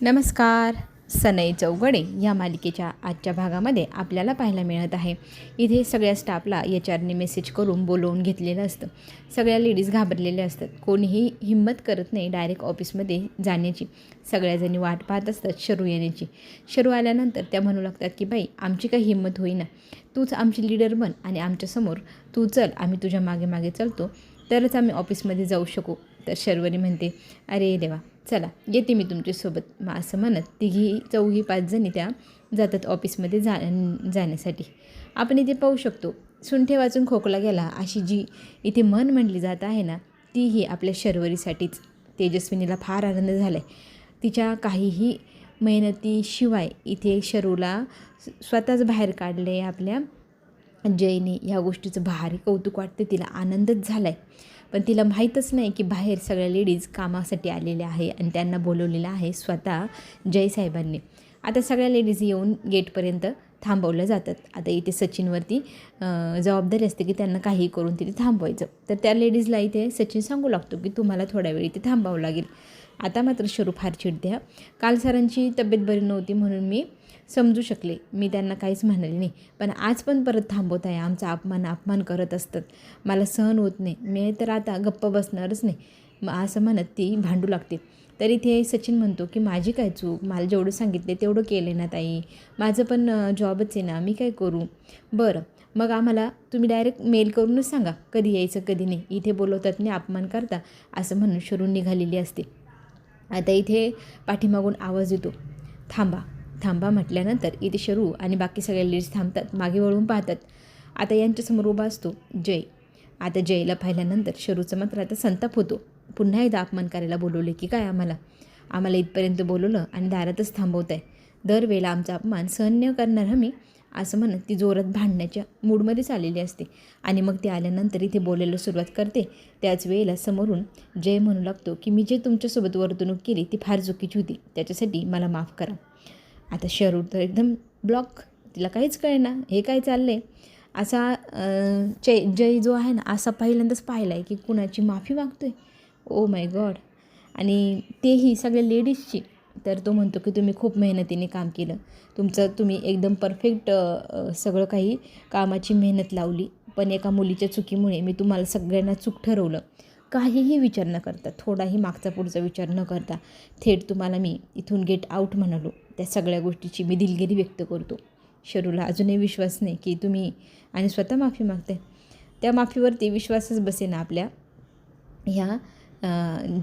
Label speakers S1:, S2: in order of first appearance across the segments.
S1: नमस्कार. सनई चौघडे या मालिकेच्या आजच्या भागामध्ये आपल्याला पाहायला मिळत आहे. इथे सगळ्या स्टाफला HR ने मेसेज करून बोलवून घेतलेलं असतं. सगळ्या लेडीज घाबरलेल्या असतात. कोणीही हिंमत करत नाही डायरेक्ट ऑफिसमध्ये जाण्याची. सगळ्याजणी वाट पाहत असतात शरू येण्याची. शरू आल्यानंतर त्या म्हणू लागतात की बाई आमची काही हिंमत होईना, तूच आमची लीडर बन आणि आमच्यासमोर तू चल, आम्ही तुझ्या मागे मागे चलतो तरच आम्ही ऑफिसमध्ये जाऊ शकू. तर शर्वरी म्हणते अरे देवा, चला येते मी तुमच्यासोबत. मग असं म्हणत तिघी चौघी 5 जणी त्या जातात ऑफिसमध्ये जाण्यासाठी. आपण इथे पाहू शकतो सुंठे वाचून खोकला गेला अशी जी इथे म्हण म्हणली जात आहे ना, तीही आपल्या शर्वरीसाठीच. तेजस्विनीला फार आनंद झाला आहे. तिच्या काहीही मेहनतीशिवाय इथे शरूला स्वतःच बाहेर काढले आपल्या जयने. ह्या गोष्टीचं भारी कौतुक वाटते तिला, आनंदच झाला आहे. पण तिला माहीतच नाही की बाहेर सगळ्या लेडीज कामासाठी आलेल्या आहे आणि त्यांना बोलवलेलं आहे स्वतः जयसाहेबांनी. आता सगळ्या लेडीज येऊन गेटपर्यंत थांबवल्या जातात. आता इथे सचिनवरती जबाबदारी असते की त्यांना काही करून तिथे थांबवायचं. तर त्या लेडीजला इथे सचिन सांगू लागतो की तुम्हाला थोड्या वेळ इथे थांबावं लागेल. आता मात्र शरू फार चिडते. काल सरांची तब्येत बरी नव्हती म्हणून मी समजू शकले, मी त्यांना काहीच म्हणाले नाही, पण आज पण परत थांबवत आहे. आमचा अपमान करत असतात, मला सहन होत नाही. मी तर आता गप्प बसणारच नाही. मग असं म्हणत ती भांडू लागते. तर इथे सचिन म्हणतो की माझी काय चूक, मला जेवढं सांगितले तेवढं केलं ना ताई, माझं पण जॉबच आहे ना, मी काय करू. बरं मग आम्हाला तुम्ही डायरेक्ट मेल करूनच सांगा कधी यायचं कधी नाही, इथे बोलवतात नाही अपमान करता, असं म्हणून शरू निघालेली असते. आता इथे पाठीमागून आवाज येतो थांबा थांबा. म्हटल्यानंतर इथे शरू आणि बाकी सगळ्या लेडीज थांबतात, मागे वळून पाहतात. आता यांच्यासमोर उभा असतो जय. आता जयला पाहिल्यानंतर शरूचं मात्र आता संताप होतो. पुन्हा एकदा अपमान करायला बोलवले की काय, आम्हाला इथपर्यंत बोलवलं आणि दारातच थांबवत आहे. दरवेळेला आमचा अपमान सहन न करणार हमी, असं म्हणत ती जोरात भांडण्याच्या मूडमध्येच आलेली असते. आणि मग ती आल्यानंतर इथे बोलायला सुरुवात करते. त्याच वेळेला समोरून जय म्हणू लागतो की मी जे तुमच्यासोबत वर्तणूक केली ती फार चुकीची होती, त्याच्यासाठी मला माफ करा. आता शरू तर एकदम ब्लॉक, तिला काहीच कळेना हे काय चाललं आहे. असा जय जो आहे ना, असा पहिल्यांदाच पाहिला आहे की कुणाची माफी मागतो आहे. Oh my God. आणि तेही सगळ्या लेडीजची. तर तो म्हणतो की तुम्ही खूप मेहनतीने काम केलं, तुम्ही एकदम परफेक्ट सगळं काही कामाची मेहनत लावली, पण एका मुलीच्या चुकीमुळे मी तुम्हाला सगळ्यांना चूक ठरवलं. काहीही विचार न करता, थोडाही मागचा पुढचा विचार न करता थेट तुम्हाला मी इथून गेट आऊट म्हणालो. त्या सगळ्या गोष्टीची मी दिलगिरी व्यक्त करतो. शरूला अजूनही विश्वास नाही की तुम्ही आणि स्वतः माफी मागते. त्या माफीवरती विश्वासच बसेना आपल्या ह्या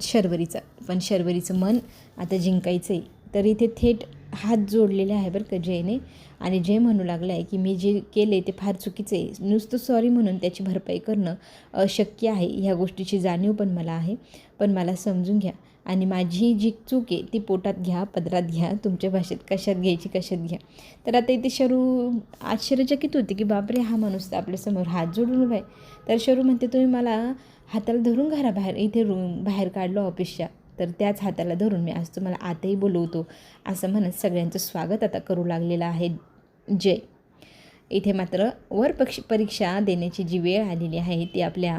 S1: शर्वरीचा. पण शर्वरीचं मन आता जिंकायचं आहे. तर इथे थेट हात जोडलेले आहे बरं का जयने. आणि जय म्हणू लागला आहे की मी जे केले ते फार चुकीचं आहे. नुसतं सॉरी म्हणून त्याची भरपाई करणं अशक्य आहे. ह्या गोष्टीची जाणीव पण मला आहे, पण मला समजून घ्या आणि माझी जी चूक आहे ती पोटात घ्या, पदरात घ्या, तुमच्या भाषेत कशात घ्यायची कशात घ्या. तर आता इथे शरू आश्चर्यचकित होते की बापरे, हा माणूस तर आपल्यासमोर हात जोडून उभा आहे. तर शरू म्हणते तुम्ही मला हाताला धरून घराबाहेर इथे बाहेर काढलो ऑफिसच्या, तर त्याच हाताला धरून मी आज तुम्हाला आतही बोलवतो, असं म्हणत सगळ्यांचं स्वागत आता करू लागलेलं आहे जय. इथे मात्र परीक्षा देण्याची जी वेळ आलेली आहे ती आपल्या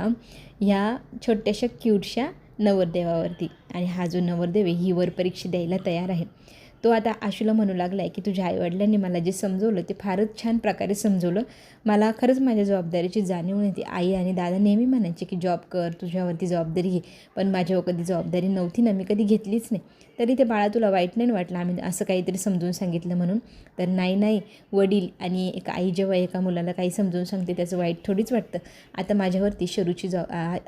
S1: ह्या छोट्याशा क्यूटशा नवरदेवावरती. आणि हा जो नवरदेव आहे ही परीक्षा द्यायला तयार आहे. तो आता आशूला म्हणू लागला आहे की तुझ्या आईवडिलांनी मला जे समजवलं ते फारच छान प्रकारे समजवलं. मला खरंच माझ्या जबाबदारीची जाणीव नव्हती. आई आणि दादा नेहमी म्हणायचे की जॉब कर, तुझ्यावरती जबाबदारी घे, पण माझ्यावर कधी जबाबदारी नव्हती ना, मी कधी घेतलीच नाही. तरी ते बाळा तुला वाईट नाही वाटलं आम्ही असं काहीतरी समजून सांगितलं म्हणून. तर नाही, वडील आणि एक आई जेव्हा एका मुलाला काही समजून सांगते त्याचं वाईट थोडीच वाटतं. आता माझ्यावरती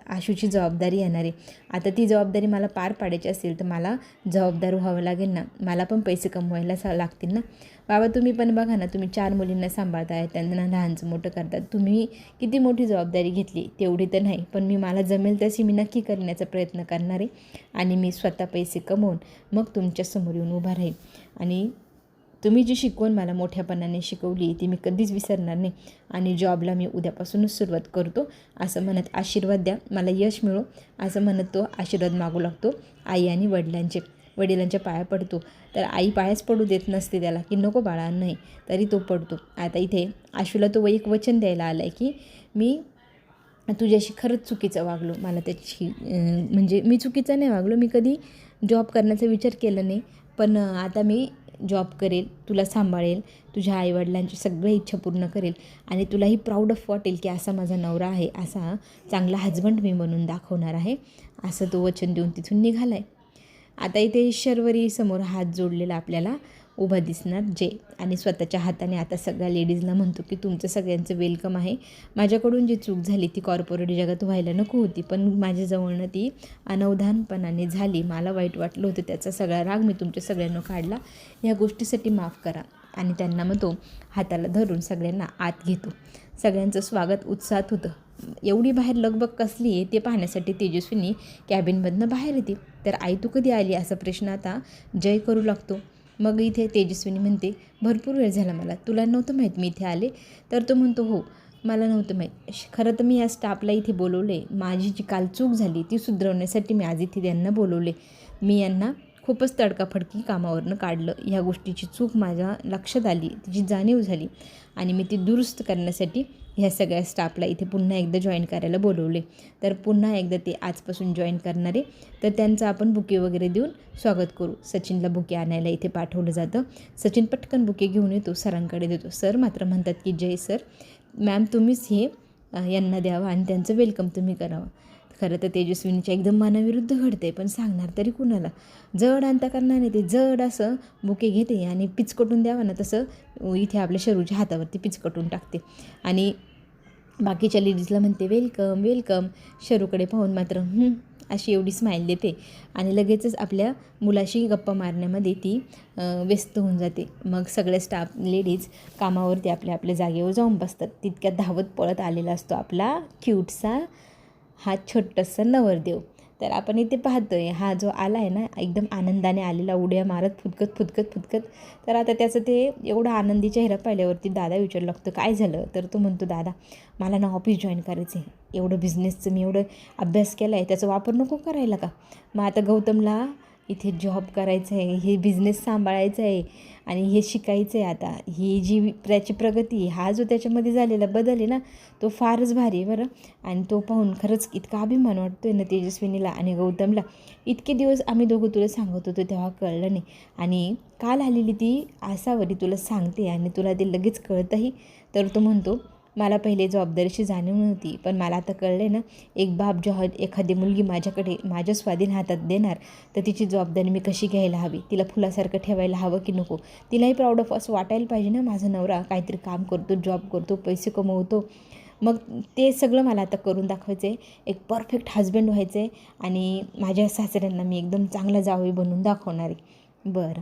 S1: आशूची जबाबदारी येणार आहे. आता ती जबाबदारी मला पार पाडायची असेल तर मला जबाबदार व्हावं लागेल ना, मला पण पैसे कमवायला लागतील ना. बाबा तुम्ही पण बघा ना, तुम्ही 4 मुलींना सांभाळताय, त्यांना लहानचं मोठं करतात, तुम्ही किती मोठी जबाबदारी घेतली. तेवढी तर नाही, पण मला जमेल तशी मी नक्की करण्याचा प्रयत्न करणार आहे. आणि मी स्वतः पैसे कमवून मग तुमच्यासमोर येऊन उभा राहील. आणि तुम्ही जी शिकवण मला मोठ्यापणाने शिकवली ती मी कधीच विसरणार नाही. आणि जॉबला मी उद्यापासूनच सुरुवात करतो, असं म्हणत आशीर्वाद द्या, मला यश मिळो, असं म्हणत तो आशीर्वाद मागू लागतो आई आणि वडिलांच्या पाया पडतो. तर आई पायाच पडू देत नसते त्याला की नको बाळा नाही, तरी तो पडतो. आता इथे आशूला तो एक वचन द्यायला आला आहे की मी तुझ्याशी खरंच चुकीचं वागलो, मला त्याची म्हणजे मी चुकीचं नाही वागलो, मी कधी जॉब करण्याचा विचार केला नाही, पण आता मी जॉब करेल, तुला सांभाळेल, तुझ्या आईवडिलांची सगळी इच्छा पूर्ण करेल आणि तुलाही प्राऊड ऑफ वाटेल की असा माझा नवरा आहे, असा चांगला हजबंड मी बनवून दाखवणार आहे, असं तो वचन देऊन तिथून निघाला आहे. आता इथे शर्वरी समोर हात जोडलेला आपल्याला उभा दिसणार जय, आणि स्वतःच्या हाताने आता सगळ्या लेडीजला म्हणतो की तुमचं सगळ्यांचं वेलकम आहे. माझ्याकडून जी चूक झाली ती कॉर्पोरेट जगात व्हायला नको होती, पण माझ्याजवळनं ती अनवधानपणाने झाली. मला वाईट वाटलं होतं, त्याचा सगळा राग मी तुमच्या सगळ्यांना काढला. ह्या गोष्टीसाठी माफ करा. आणि त्यांना मग तो हाताला धरून सगळ्यांना आत घेतो. सगळ्यांचं स्वागत उत्साहात होतं. एवढी बाहेर लगबग कसली आहे ते पाहण्यासाठी तेजस्विनी कॅबिनमधनं बाहेर येते. तर आई तू कधी आली असा प्रश्न आता जय करू लागतो. मग इथे तेजस्विनी म्हणते भरपूर वेळ झाला, मला तुला नव्हतं माहीत मी इथे आले. तर तो म्हणतो हो मला नव्हतं माहीत, खरं तर मी या स्टाफला इथे बोलवले, माझी जी काल चूक झाली ती सुधारवण्यासाठी मी आज इथे त्यांना बोलवले. मी यांना खूपच तडकाफडकी कामावरनं काढलं. ह्या गोष्टीची चूक माझ्या लक्षात आली, तिची जाणीव झाली आणि मी ती दुरुस्त करण्यासाठी ह्या सगळ्या स्टाफला इथे पुन्हा एकदा जॉईन करायला बोलवले. तर पुन्हा एकदा ते आजपासून जॉईन करणारे, तर त्यांचं आपण बुके वगैरे देऊन स्वागत करू. सचिनला बुके आणायला इथे पाठवलं जातं. सचिन पटकन बुके घेऊन येतो, सरांकडे देतो. सर मात्र म्हणतात की जय सर, मॅम तुम्हीच हे यांना द्यावं आणि त्यांचं वेलकम तुम्ही करावं. खरं तर तेजस्विनीच्या एकदम मनाविरुद्ध घडते, पण सांगणार तरी कुणाला. जड आणता करणार नाही, ते जड असं बुके घेते आणि पिचकटून द्यावं ना तसं इथे आपल्या शरूच्या हातावरती पिचकटून टाकते आणि बाकीच्या लेडीजला म्हणते वेलकम वेलकम. शरूकडे पाहून मात्र अशी एवढी स्माईल देते आणि लगेचच आपल्या मुलाशी गप्पा मारण्यामध्ये ती व्यस्त होऊन जाते. मग सगळे स्टाफ लेडीज कामावरती आपल्या आपल्या जागेवर जाऊन बसतात. तितक्यात धावत पळत आलेला असतो आपला क्यूटसा हा छोटासा नवरदेव. तर आपण इथे पाहतो आहे हा जो आला आहे ना एकदम आनंदाने आलेला, उड्या मारत फुदकत. तर आता त्याचं ते एवढा आनंदी चेहरा पाहिल्यावरती दादा विचारू लागतो काय झालं. तर तो म्हणतो दादा मला ना ऑफिस जॉईन करायचं आहे, एवढं बिझनेसचं मी एवढं अभ्यास केला आहे त्याचा वापर नको करायला का. मग आता गौतमला इथे जॉब करायचं आहे, हे बिझनेस सांभाळायचं आहे आणि हे शिकायचं आहे. आता ही जी त्याची प्रगती, हा जो त्याच्यामध्ये झालेला बदल आहे ना तो फारच भारी आहे बरं. आणि तो पाहून खरंच इतका अभिमान वाटतो आहे ना तेजस्विनीला आणि गौतमला. इतके दिवस आम्ही दोघं तुला सांगत होतो तेव्हा कळलं नाही, आणि काल आलेली ती आसावरी तुला सांगते आणि तुला ते लगेच कळतंही. तर तो म्हणतो मला पहिले जबाबदारीची जाणीव नव्हती, पण मला आता कळलं आहे ना, एक बाप जेव्हा एखादी मुलगी माझ्याकडे माझ्या स्वाधीन हातात देणार तर तिची जबाबदारी मी कशी घ्यायला हवी, तिला फुलासारखं ठेवायला हवं की नको, तिलाही प्राऊड ऑफ असं वाटायला पाहिजे ना माझा नवरा काहीतरी काम करतो, जॉब करतो, पैसे कमवतो. मग ते सगळं मला आता करून दाखवायचं आहे, एक परफेक्ट हजबंड व्हायचं आहे आणि माझ्या सासऱ्यांना मी एकदम चांगला जावई बनवून दाखवणार आहे. बरं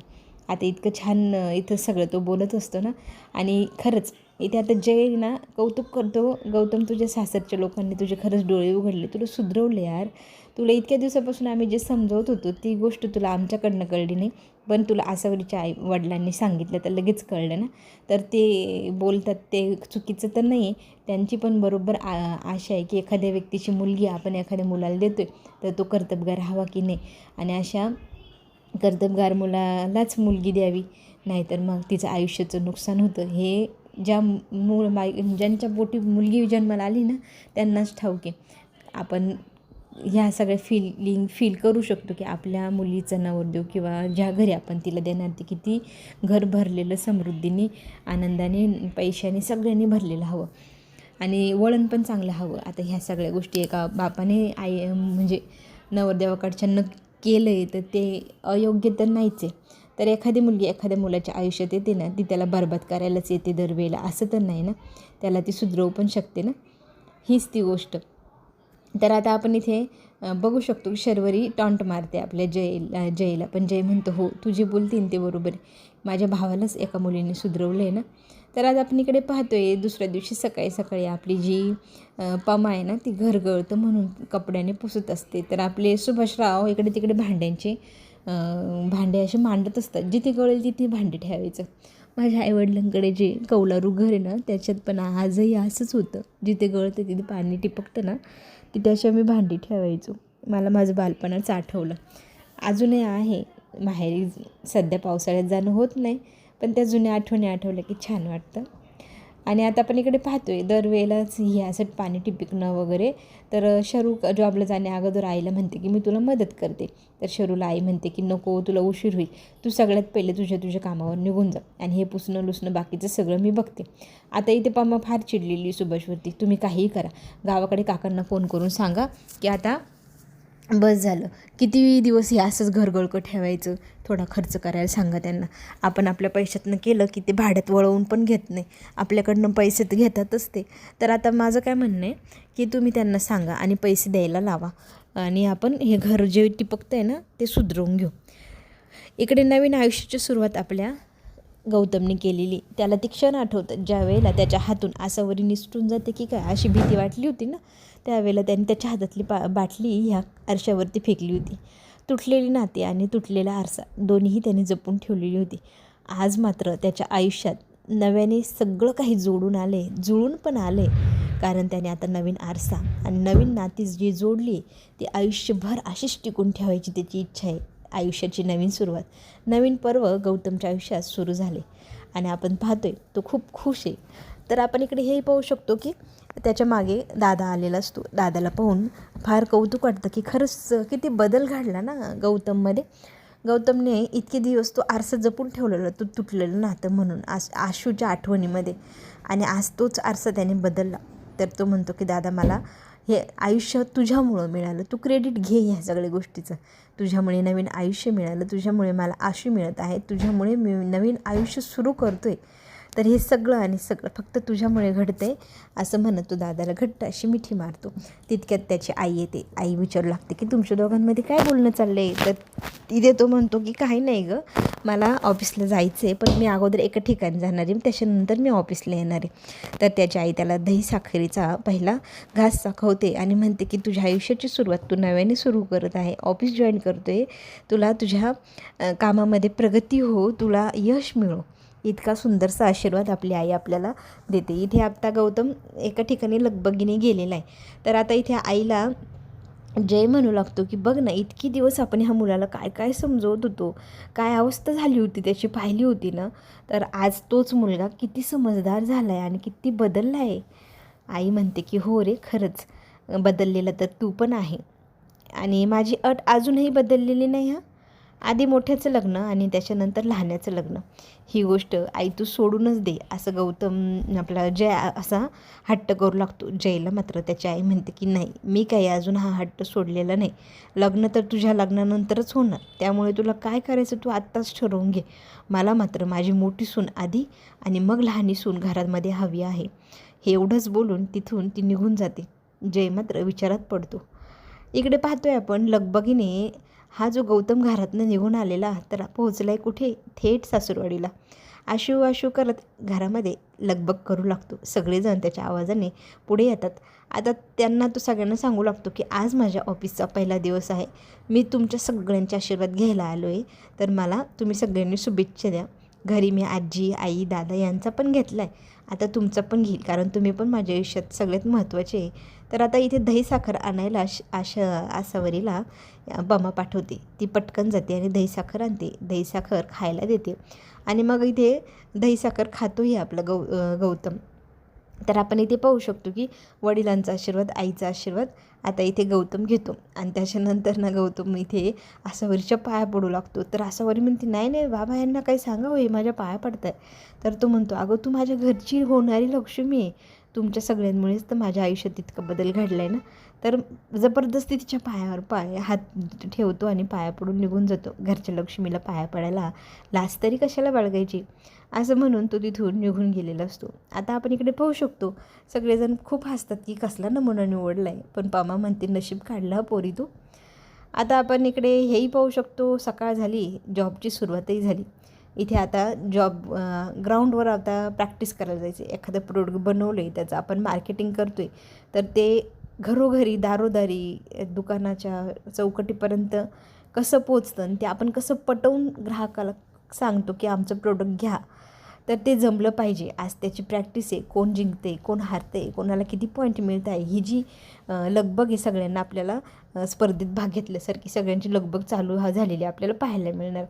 S1: आता इतकं छान इथं सगळं तो बोलत असतो ना, आणि खरंच इथे आता जय ना कौतुक करतो, गौतम तुझ्या सासरच्या लोकांनी तुझे खरंच डोळे उघडले, तुला सुधरवले यार. तुला इतक्या दिवसापासून आम्ही जे समजवत होतो ती गोष्ट तुला आमच्याकडनं कळली नाही, पण तुला आसावरीच्या आई वडिलांनी सांगितलं तर लगेच कळलं ना. तर ते बोलतात ते चुकीचं तर नाही आहे, त्यांची पण बरोबर आशा आहे की एखाद्या व्यक्तीची मुलगी आपण एखाद्या मुलाला देतो आहे तर तो कर्तबगार हवा की नाही, आणि अशा कर्तबगार मुलालाच मुलगी द्यावी, नाहीतर मग तिचं आयुष्याचं नुकसान होतं. हे ज्या ज्यांच्या पोटी मुलगी जन्माला आली ना त्यांनाच ठाऊक आहे. आपण ह्या सगळ्या फील करू शकतो की आपल्या मुलीचा नवरदेव किंवा ज्या घरी आपण तिला देणार ती किती घर भरलेलं समृद्धीने, आनंदाने, पैशाने सगळ्यांनी भरलेलं हवं आणि वळण पण चांगलं हवं. आता ह्या सगळ्या गोष्टी एका बापाने म्हणजे नवरदेवाकडच्यानं केलं आहे तर ते अयोग्य तर नाहीच आहे. तर एखादी मुलगी एखाद्या मुलाच्या आयुष्यात येते ना ती त्याला बरबाद करायलाच येते दरवेळेला, असं तर नाही ना, त्याला ती सुधरवू पण शकते ना, हीच ती गोष्ट. तर आता आपण इथे बघू शकतो की शर्वरी टॉन्ट मारते आपल्या जयला, पण जय म्हणतो हो तू जे बोलतीन ते बरोबर आहे, माझ्या भावालाच एका मुलीने सुधरवलं आहे ना. तर आज आपण इकडे पाहतो आहे दुसऱ्या दिवशी सकाळी आपली जी पमा आहे ना ती घर गळतं म्हणून कपड्याने पुसत असते. तर आपले सुभाषराव इकडे तिकडे भांडे असे मांडत असतात, जिथे गळेल तिथे भांडे ठेवायचं. माझ्या आईवडिलांकडे जे कौलारू घर आहे ना त्याच्यात पण आजही असंच होतं, जिथे गळतं तिथे पाणी टिपकतं ना तिथे अशी आम्ही भांडी ठेवायचो. मला माझं बालपणाचं आठवलं, अजूनही आहे. माहेरी सध्या पावसाळ्यात जाणं होत नाही, पण त्या जुन्या आठवणी आठवल्या की छान वाटतं. आणि आता आपण इकडे पाहतोय दरवेळेलाच ही असं पाणी टिपकणं वगैरे. तर शरू जॉबला जाण्या अगोदर आईला म्हणते की मी तुला मदत करते. तर शरूला आई म्हणते की नको, तुला उशीर होईल, तू सगळ्यात पहिले तुझ्या कामावर निघून जा आणि हे पुसणं लुसणं बाकीचं सगळं मी बघते. आता इथे पम्मा फार चिडलेली सुभाषवरती. तुम्ही काहीही करा, गावाकडे काकांना फोन करून सांगा की आता बस झालं, किती दिवस हे असंच घरगळकं ठेवायचं, थोडा खर्च करायला सांगा त्यांना. आपण आपल्या पैशातनं केलं की ते भाड्यात वळवून पण घेत नाही, आपल्याकडनं पैसे तर घेतातच ते. तर आता माझं काय म्हणणं आहे की तुम्ही त्यांना सांगा आणि पैसे द्यायला लावा आणि आपण हे घर जे टिपकतं आहे ना ते सुधरवून घेऊ. इकडे नवीन आयुष्याची सुरुवात आपल्या गौतमने केलेली. त्याला ती क्षण आठवतं ज्या वेळेला त्याच्या हातून आसावरी निसटून जाते की काय अशी भीती वाटली होती ना, त्यावेळेला त्याने त्याच्या हातातली बाटली ह्या आरशावरती फेकली होती. तुटलेली नाती आणि तुटलेला आरसा दोन्हीही त्याने जपून ठेवलेली होती. आज मात्र त्याच्या आयुष्यात नव्याने सगळं काही जोडून आले, जुळून पण आले, कारण त्याने आता नवीन आरसा आणि नवीन नाती जी जोडली ती आयुष्यभर अशीच टिकून ठेवायची त्याची इच्छा आहे. आयुष्याची नवीन सुरुवात, नवीन पर्व गौतमच्या आयुष्यात सुरू झाले आणि आपण पाहतोय तो खूप खुश आहे. तर आपण इकडे हेही पाहू शकतो की त्याच्या मागे दादा आलेला असतो. दादाला पाहून फार कौतुक वाटतं की खरंच किती बदल घडला ना गौतममध्ये. गौतमने इतके दिवस तो आरसा जपून ठेवलेला, तो तुटलेलं नातं म्हणून आशूच्या आठवणीमध्ये, आणि आज तोच आरसा त्याने बदलला. तर तो म्हणतो की दादा मला हे आयुष्य तुझ्यामुळं मिळालं, तू क्रेडिट घे ह्या सगळ्या गोष्टीचं. तुझ्यामुळे नवीन आयुष्य मिळालं, तुझ्यामुळे मला आशू मिळत आहे, तुझ्यामुळे मी नवीन आयुष्य सुरू करतो आहे. तर हे सगळं आणि सगळं फक्त तुझ्यामुळे घडतं आहे असं म्हणत तो दादाला घट्ट अशी मिठी मारतो. तितक्यात त्याची आई येते. आई विचारू लागते की तुमच्या दोघांमध्ये काय बोलणं चाललं आहे. तर तिथे तो म्हणतो की काही नाही गं, मला ऑफिसला जायचं आहे, पण मी अगोदर एका ठिकाणी जाणार आहे, त्याच्यानंतर मी ऑफिसला येणार आहे. तर त्याची आई त्याला दही साखरेचा पहिला घास दाखवते आणि म्हणते की तुझ्या आयुष्याची सुरुवात तू नव्याने सुरू करत आहे, ऑफिस जॉईन करतो आहे, तुला तुझ्या कामामध्ये प्रगती हो, तुला यश मिळो, इतका सुंदरसा आशीर्वाद आपली आई आपल्याला देते. इथे आता गौतम एका ठिकाणी लगबगीने गेलेला आहे. तर आता इथे आईला जय म्हणू लागतो की बघ ना, इतकी दिवस आपण ह्या मुलाला काय काय समजवत होतो, काय अवस्था झाली होती त्याची पाहिली होती ना, तर आज तोच मुलगा किती समजदार झाला आहे आणि किती बदलला आहे. आई म्हणते की हो रे, खरंच बदललेला तर तू पण आहे आणि माझी अट अजूनही बदललेली नाही. आधी मोठ्याचं लग्न आणि त्याच्यानंतर लहान्याचं लग्न, ही गोष्ट आई तू सोडूनच दे असं गौतम आपला जय असा हट्ट करू लागतो. जयला मात्र त्याची आई म्हणते की नाही, मी काही अजून हा हट्ट सोडलेला नाही, लग्न तर तुझ्या लग्नानंतरच होणार, त्यामुळे तुला काय करायचं तू आत्ताच ठरवून घे. मला मात्र माझी मोठी सून आधी आणि मग लहानी सून घरामध्ये हवी आहे. हे एवढंच बोलून तिथून ती निघून जाते. जय मात्र विचारात पडतो. इकडे पाहतोय आपण लगबगीने हा जो गौतम घरातनं निघून आलेला तर पोहोचला आहे कुठे, थेट सासूरवाडीला. आशू आशू करत घरामध्ये लगबग करू लागतो. सगळेजण त्याच्या आवाजाने पुढे येतात. आता त्यांना तो सगळ्यांना सांगू लागतो की आज माझ्या ऑफिसचा पहिला दिवस आहे, मी तुमच्या सगळ्यांचे आशीर्वाद घ्यायला आलो आहे, तर मला तुम्ही सगळ्यांनी शुभेच्छा द्या. घरी मी आजी, आई, दादा यांचा पण घेतला आहे, आता तुमचा पण घेईल, कारण तुम्ही पण माझ्या आयुष्यात सगळ्यात महत्त्वाचे आहे. तर आता इथे दही साखर आणायला आसावरीला बमा पाठवते. ती पटकन जाते आणि दही साखर आणते, दही साखर खायला देते आणि मग इथे दही साखर खातोही आपला गौतम. तर आपण इथे पाहू शकतो की वडिलांचा आशीर्वाद, आईचा आशीर्वाद आता इथे गौतम घेतो आणि त्याच्यानंतर ना गौतम इथे आसावरीच्या पाया पडू लागतो. तर आसावरी म्हणते नाही नाही बाबा, यांना काही सांगा, हे माझ्या पाया पडत आहे. तर तो म्हणतो अगं तू माझ्या घरची होणारी लक्ष्मी आहे, तुमच्या सगळ्यांमुळेच तर माझ्या आयुष्यात इतका बदल घडला आहे ना. तर जबरदस्ती तिच्या पायावर हात ठेवतो आणि पाया पडून निघून जातो. घरच्या लक्ष्मीला पाया पडायला लाज तरी कशाला बाळगायची, असं म्हणून तो तिथून निघून गेलेला असतो. आता आपण इकडे पाहू शकतो सगळेजण खूप हसतात की कसला नमुना निवडला आहे, पण पामा म्हणते नशीब काढला पोरी तू. आता आपण इकडे हेही पाहू शकतो, सकाळ झाली, जॉबची सुरुवातही झाली. इथे आता जॉब ग्राउंडवर आता प्रॅक्टिस करायला जायचं. एखादं प्रोडक्ट बनवलं आहे, त्याचं आपण मार्केटिंग करतो आहे, तर ते घरोघरी दारोदारी दुकानाच्या चौकटीपर्यंत कसं पोचतं आणि ते आपण कसं पटवून ग्राहकाला सांगतो की आमचं प्रोडक्ट घ्या, तर ते जमलं पाहिजे. आज त्याची प्रॅक्टिस आहे. कोण जिंकते, कोण हारते, कोणाला किती पॉईंट मिळत आहे, ही जी लगबग आहे सगळ्यांना आपल्याला स्पर्धेत भाग घेतल्यासारखी सगळ्यांची लगबग चालू झालेली आपल्याला पाहायला मिळणार.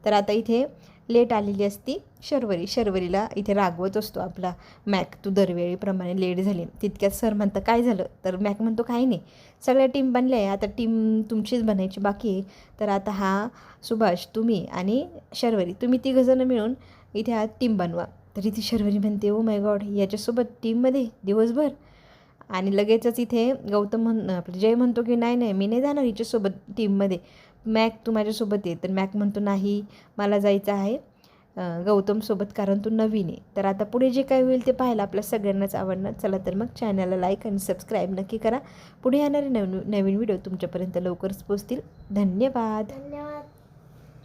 S1: तर आता इथे लेट आलेली असती शर्वरीला इथे रागवत असतो आपला मॅक, तू दरवेळीप्रमाणे लेट झाली. तितक्यात सर म्हणतं काय झालं, तर मॅक म्हणतो काही नाही, सगळ्या टीम बनल्या आहे, आता टीम तुमचीच बनायची बाकी आहे. तर आता हा सुभाष, तुम्ही आणि शर्वरी, तुम्ही तिघंजणं मिळून इथे आज टीम बनवा. तरी ती शर्वरी म्हणते ओ माय गॉड, याच्यासोबत टीममध्ये दिवसभर. आणि लगेचच इथे गौतम आपलं जय म्हणतो की नाही नाही, मी नाही जाणार हिच्यासोबत टीममध्ये, मॅक तू माझ्यासोबत ये. तर मॅक म्हणतो नाही, मला जायचं आहे गौतमसोबत, कारण तू नवीन आहे. तर आता पुढे जे काय होईल ते पाहायला आपल्या सगळ्यांनाच आवडणार. चला तर मग चॅनलला लाईक आणि सबस्क्राईब नक्की करा. पुढे येणारे नवीन व्हिडिओ तुमच्यापर्यंत लवकरच पोहोचतील. धन्यवाद.